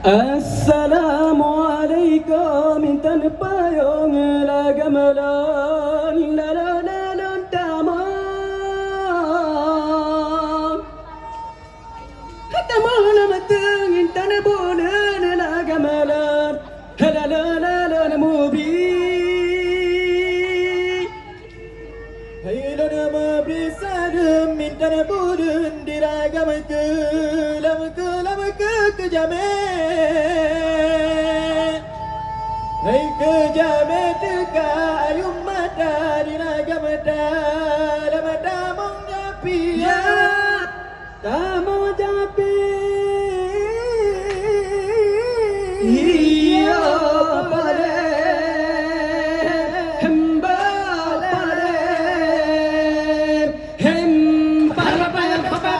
Assalamualaikum minta payung la gamelan la la la la tamam tamam la mateng minta bolan la gamelan la la la la mubi hayla na mabri sadum minta bolan diragam ke lam ke jame hai ke jame teka ayum mata dinaga mata la mata mong nyapi ya tamo japi iya pare hemba pare hem para para papa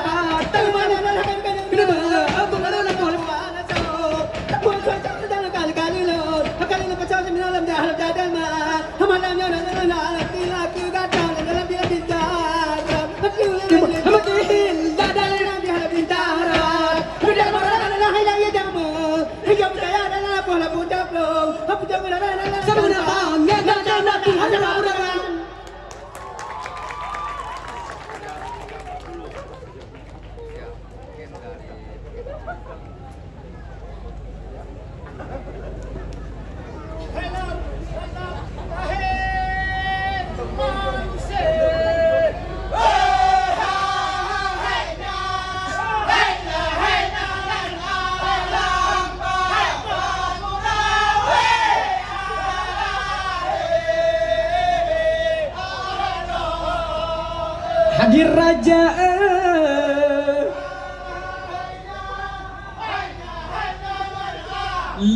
tamana la kan kan bida abang ala la bol wala so bol so so dan kali kali lo kali lo pacau di dalam dalam dadan ma hamalam ya na na na tila ku gata dalam dia bintang aku hamatin dadan dalam dia bintang bida marana la hilang ya jamu hingga budaya dalam pola budak lo aku jamu na na sabuna bang ya na na tu ada orang hadir raja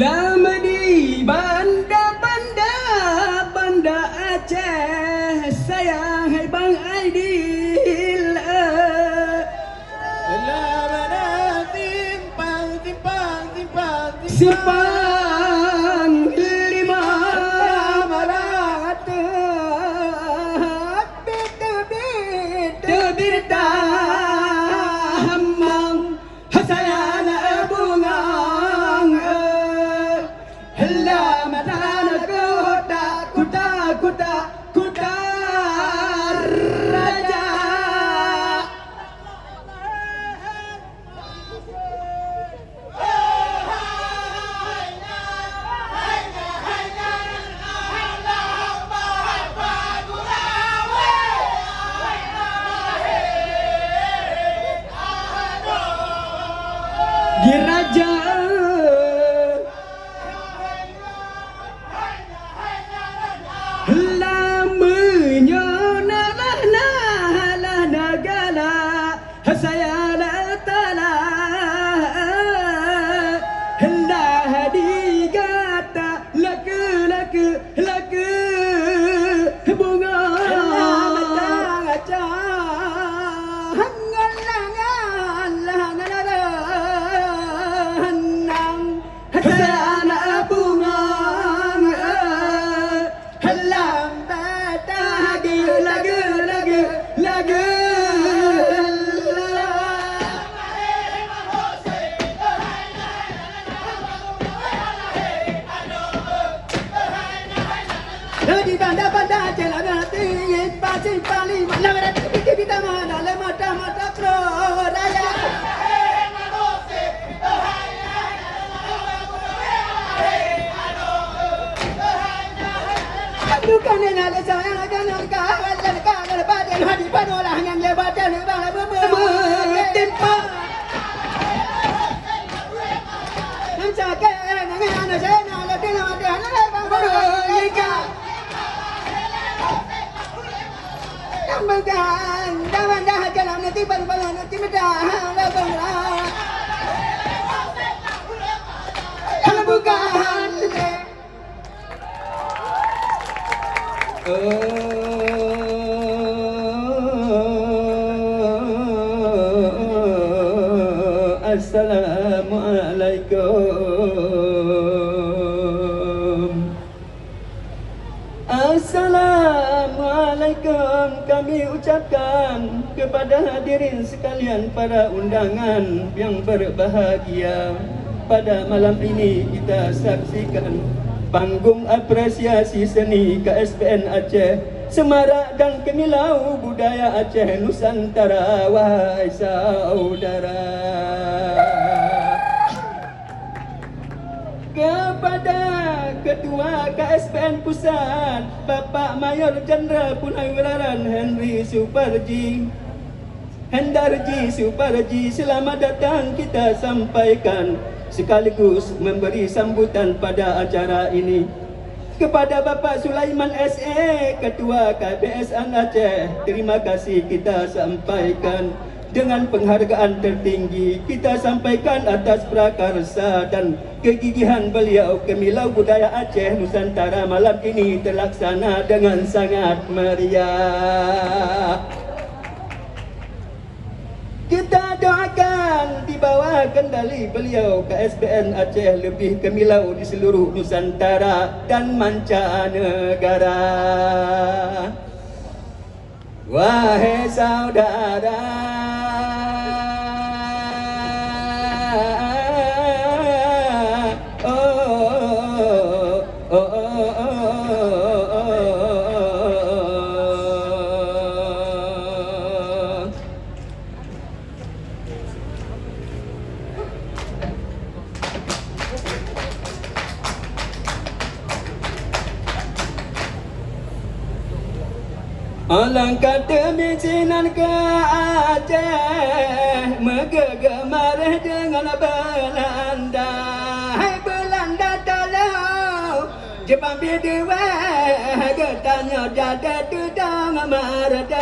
lama di banda Aceh sayang hai bang Aidil lama timpang simpang lima marat tebirta hamang hasayana bungang hella matana kuta raja Diraja lamanya lah nagala saya la tala hendah digata laku bunga di banda jalan tinggi pasir paling lama kita mana mata pro raya bukan ada sayang akan kagal badan hadi panolah yang lebatan bala tempa mencake dengan saya nak dengan ada bang Bukan, dah jalan nanti baru nanti medah lah kalau bukan Assalamualaikum kami ucapkan kepada hadirin sekalian para undangan yang berbahagia. pada malam ini kita saksikan panggung apresiasi seni KSPN Aceh, semarak dan kemilau budaya Aceh Nusantara. Wahai saudara, kepada Ketua KSPN Pusat Bapak Mayor Jeneral Purnawirawan Hendarji Suparji, selamat datang kita sampaikan sekaligus memberi sambutan pada acara ini. Kepada Bapak Sulaiman SE, Ketua KBSN Aceh, terima kasih kita sampaikan dengan penghargaan tertinggi. Kita sampaikan atas prakarsa dan kegigihan beliau, Kemilau Budaya Aceh Nusantara malam ini terlaksana dengan sangat meriah. Kita doakan di bawah kendali beliau KSPN Aceh lebih kemilau di seluruh Nusantara dan mancanegara. Wahai saudara, alangkah demi sinan ke Aceh, menggegema dengan Belanda. Hai Belanda tolong, Jepang berdua, getanya jada tudang merdeka.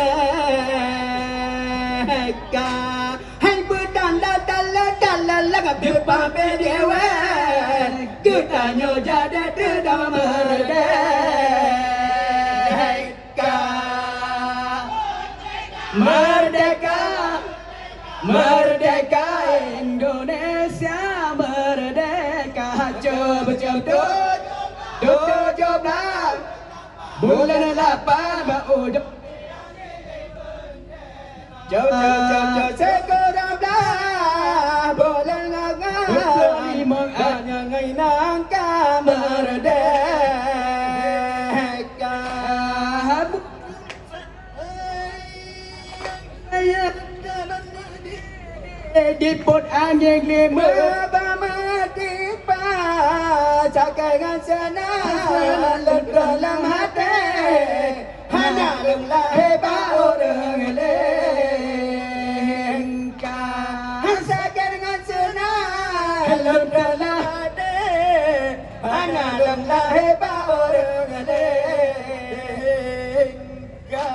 Hai Belanda tolong, Jepang berdua, getanya jada tudang merdeka. Merdeka, merdeka Indonesia, merdeka. Coba-coba 17 bulan 8 bau jep. Coba-coba sekarang dah bulan 5 hanya ngai nangka merdeka. Diput angin lima bermatipa, cakaikan senang dalam hati, hanya lemlah hebat orang lengka. Cakaikan dengan senang dalam hati, hanya lemlah hebat orang lengka.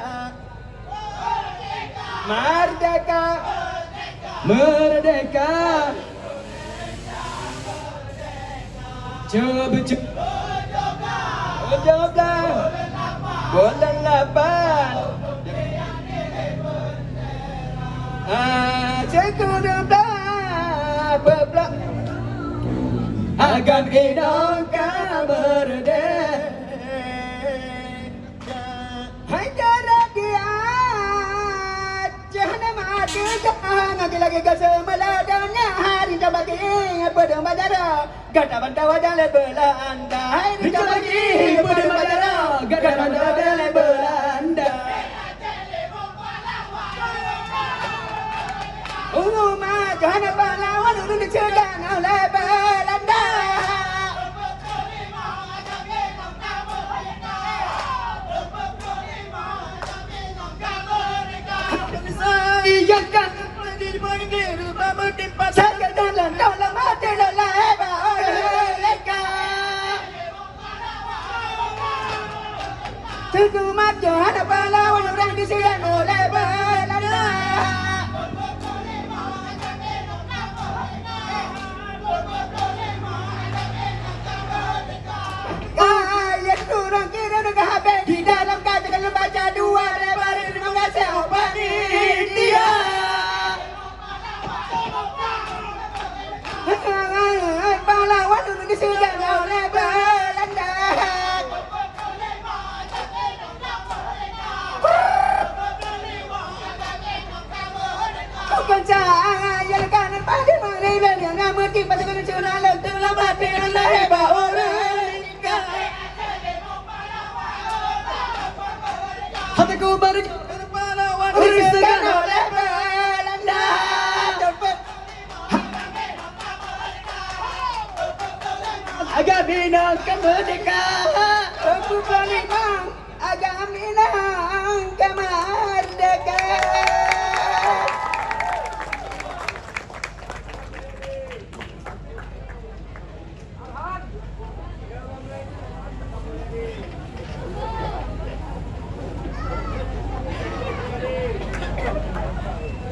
Merdeka, merdeka, coba bulan 8 Aceh kuda beblak agam Indonesia merdeka. Hai cara dia lagi-lagi kasih meladanya hari bagi pada madara gada bantawa dalam Belanda. Hari bagi pada madara gada bantawa dalam Belanda. Mah jangan pahlawan Indonesia jangan oleh Belanda. Iya kan? Saya dalam hati dalam hebat mereka. Cukup maju ada pahlawan orang di sini oleh Belanda. Kaya turun kira dengan habis di dalam kaca kalau baca dua lebar ini mengasih obat dia. Pahlawan Indonesia jangan oleh Belanda. Bukan saya yang kanan pada mana yang ngamati pasukan nasional ku baru Pahlawan Disegan disegan oleh Belanda. Agak bina kemerdekaan. Aku Palembang agak bina